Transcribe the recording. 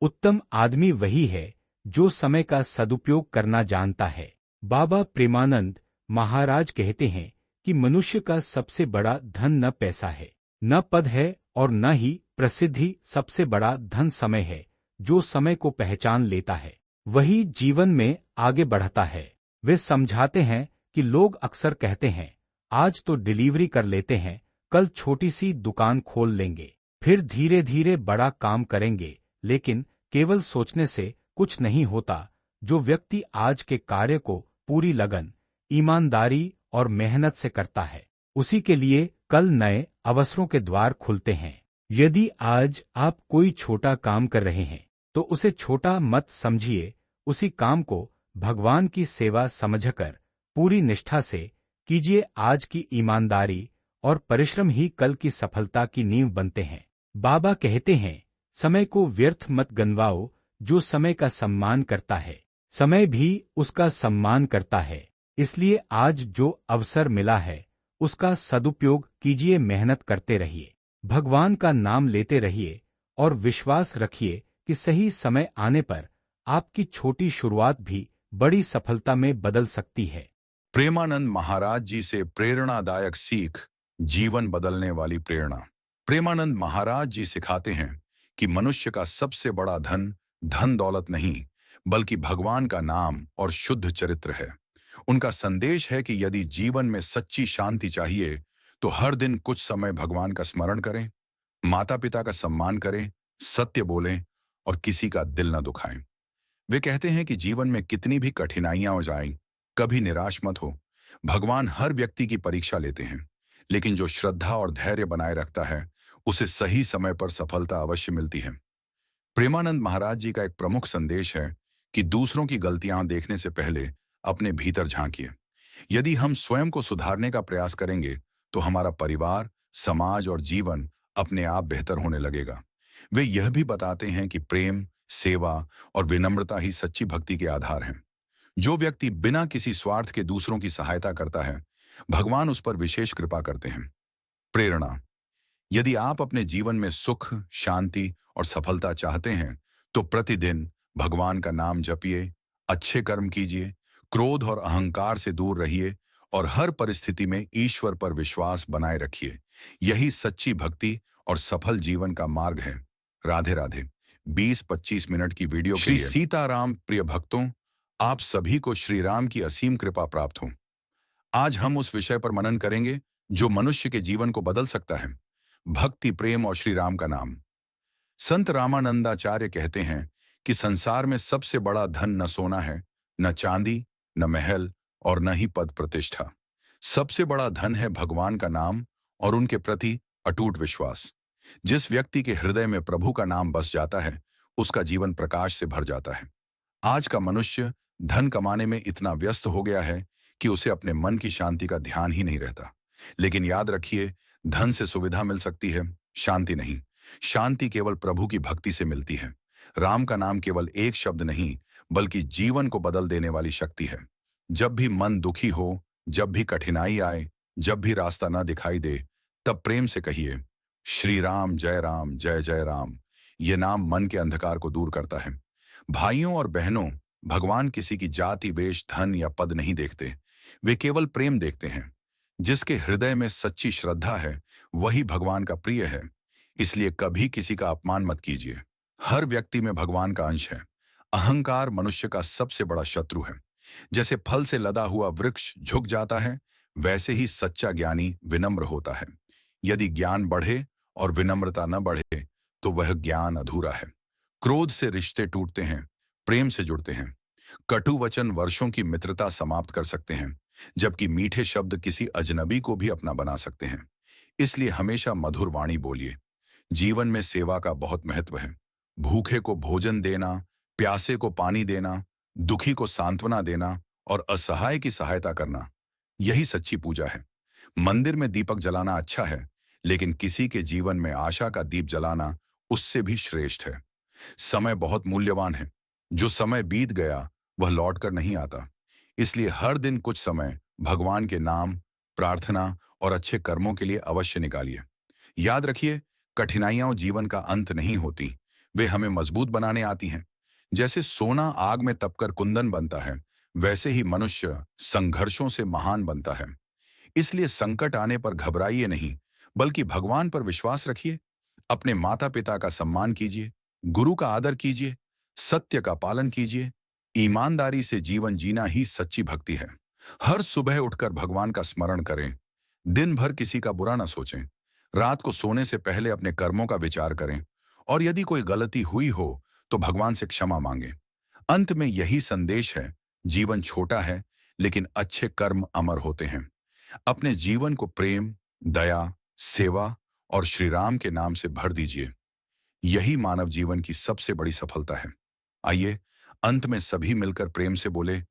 उत्तम आदमी वही है जो समय का सदुपयोग करना जानता है। बाबा प्रेमानंद महाराज कहते हैं कि मनुष्य का सबसे बड़ा धन न पैसा है, न पद है और न ही प्रसिद्धि। सबसे बड़ा धन समय है। जो समय को पहचान लेता है वही जीवन में आगे बढ़ता है। वे समझाते हैं कि लोग अक्सर कहते हैं, आज तो डिलीवरी कर लेते हैं, कल छोटी सी दुकान खोल लेंगे, फिर धीरे धीरे बड़ा काम करेंगे। लेकिन केवल सोचने से कुछ नहीं होता। जो व्यक्ति आज के कार्य को पूरी लगन, ईमानदारी और मेहनत से करता है, उसी के लिए कल नए अवसरों के द्वार खुलते हैं। यदि आज आप कोई छोटा काम कर रहे हैं तो उसे छोटा मत समझिए। उसी काम को भगवान की सेवा समझकर पूरी निष्ठा से कीजिए। आज की ईमानदारी और परिश्रम ही कल की सफलता की नींव बनते हैं। बाबा कहते हैं, समय को व्यर्थ मत गंवाओ। जो समय का सम्मान करता है, समय भी उसका सम्मान करता है। इसलिए आज जो अवसर मिला है उसका सदुपयोग कीजिए। मेहनत करते रहिए, भगवान का नाम लेते रहिए और विश्वास रखिए कि सही समय आने पर आपकी छोटी शुरुआत भी बड़ी सफलता में बदल सकती है। प्रेमानंद महाराज जी से प्रेरणादायक सीख, जीवन बदलने वाली प्रेरणा। प्रेमानंद महाराज जी सिखाते हैं कि मनुष्य का सबसे बड़ा धन धन दौलत नहीं, बल्कि भगवान का नाम और शुद्ध चरित्र है। उनका संदेश है कि यदि जीवन में सच्ची शांति चाहिए तो हर दिन कुछ समय भगवान का स्मरण करें, माता पिता का सम्मान करें, सत्य बोलें और किसी का दिल न दुखाएं। वे कहते हैं कि जीवन में कितनी भी कठिनाइयां हो जाएं, कभी निराश मत हो। भगवान हर व्यक्ति की परीक्षा लेते हैं, लेकिन जो श्रद्धा और धैर्य बनाए रखता है उसे सही समय पर सफलता अवश्य मिलती है। प्रेमानंद महाराज जी का एक प्रमुख संदेश है कि दूसरों की गलतियां देखने से पहले अपने भीतर झांकिए। यदि हम स्वयं को सुधारने का प्रयास करेंगे तो हमारा परिवार, समाज और जीवन अपने आप बेहतर होने लगेगा। वे यह भी बताते हैं कि प्रेम, सेवा और विनम्रता ही सच्ची भक्ति के आधार हैं। जो व्यक्ति बिना किसी स्वार्थ के दूसरों की सहायता करता है, भगवान उस पर विशेष कृपा करते हैं। प्रेरणा। यदि आप अपने जीवन में सुख, शांति और सफलता चाहते हैं तो प्रतिदिन भगवान का नाम जपिए, अच्छे कर्म कीजिए, क्रोध और अहंकार से दूर रहिए और हर परिस्थिति में ईश्वर पर विश्वास बनाए रखिए। यही सच्ची भक्ति और सफल जीवन का मार्ग है। राधे राधे। 20-25 मिनट की वीडियो श्री सीताराम। प्रिय भक्तों, आप सभी को श्री राम की असीम कृपा प्राप्त हो। आज हम उस विषय पर मनन करेंगे जो मनुष्य के जीवन को बदल सकता है, भक्ति, प्रेम और श्री राम का नाम। संत रामानंदाचार्य कहते हैं कि संसार में सबसे बड़ा धन न सोना है, न चांदी, न महल और न ही पद प्रतिष्ठा। सबसे बड़ा धन है भगवान का नाम और उनके प्रति अटूट विश्वास। जिस व्यक्ति के हृदय में प्रभु का नाम बस जाता है उसका जीवन प्रकाश से भर जाता है। आज का मनुष्य धन कमाने में इतना व्यस्त हो गया है कि उसे अपने मन की शांति का ध्यान ही नहीं रहता। लेकिन याद रखिए, धन से सुविधा मिल सकती है, शांति नहीं। शांति केवल प्रभु की भक्ति से मिलती है। राम का नाम केवल एक शब्द नहीं, बल्कि जीवन को बदल देने वाली शक्ति है। जब भी मन दुखी हो, जब भी कठिनाई आए, जब भी रास्ता न दिखाई दे, तब प्रेम से कहिए, श्री राम, जय जय राम। ये नाम मन के अंधकार को दूर करता है। भाइयों और बहनों, भगवान किसी की जाति, वेश, धन या पद नहीं देखते, वे केवल प्रेम देखते हैं। जिसके हृदय में सच्ची श्रद्धा है वही भगवान का प्रिय है। इसलिए कभी किसी का अपमान मत कीजिए। हर व्यक्ति में भगवान का अंश है। अहंकार मनुष्य का सबसे बड़ा शत्रु है। जैसे फल से लदा हुआ वृक्ष झुक जाता है, वैसे ही सच्चा ज्ञानी विनम्र होता है। यदि ज्ञान बढ़े और विनम्रता न बढ़े तो वह ज्ञान अधूरा है। क्रोध से रिश्ते टूटते हैं, प्रेम से जुड़ते हैं। कटु वचन वर्षों की मित्रता समाप्त कर सकते हैं, जबकि मीठे शब्द किसी अजनबी को भी अपना बना सकते हैं। इसलिए हमेशा मधुर वाणी बोलिए। जीवन में सेवा का बहुत महत्व है। भूखे को भोजन देना, प्यासे को पानी देना, दुखी को सांत्वना देना और असहाय की सहायता करना, यही सच्ची पूजा है। मंदिर में दीपक जलाना अच्छा है, लेकिन किसी के जीवन में आशा का दीप जलाना उससे भी श्रेष्ठ है। समय बहुत मूल्यवान है। जो समय बीत गया वह लौटकर नहीं आता। इसलिए हर दिन कुछ समय भगवान के नाम, प्रार्थना और अच्छे कर्मों के लिए अवश्य निकालिए। याद रखिए, कठिनाइयां जीवन का अंत नहीं होती, वे हमें मजबूत बनाने आती हैं। जैसे सोना आग में तपकर कुंदन बनता है, वैसे ही मनुष्य संघर्षों से महान बनता है। इसलिए संकट आने पर घबराइए नहीं, बल्कि भगवान पर विश्वास रखिए। अपने माता पिता का सम्मान कीजिए, गुरु का आदर कीजिए, सत्य का पालन कीजिए। ईमानदारी से जीवन जीना ही सच्ची भक्ति है। हर सुबह उठकर भगवान का स्मरण करें। दिन भर किसी का बुरा ना सोचें। रात को सोने से पहले अपने कर्मों का विचार करें, और यदि कोई गलती हुई हो तो भगवान से क्षमा मांगें। अंत में यही संदेश है, जीवन छोटा है, लेकिन अच्छे कर्म अमर होते हैं। अपने जीवन को प्रेम, दया, सेवा और श्री राम के नाम से भर दीजिए। यही मानव जीवन की सबसे बड़ी सफलता है। आइए अंत में सभी मिलकर प्रेम से बोले,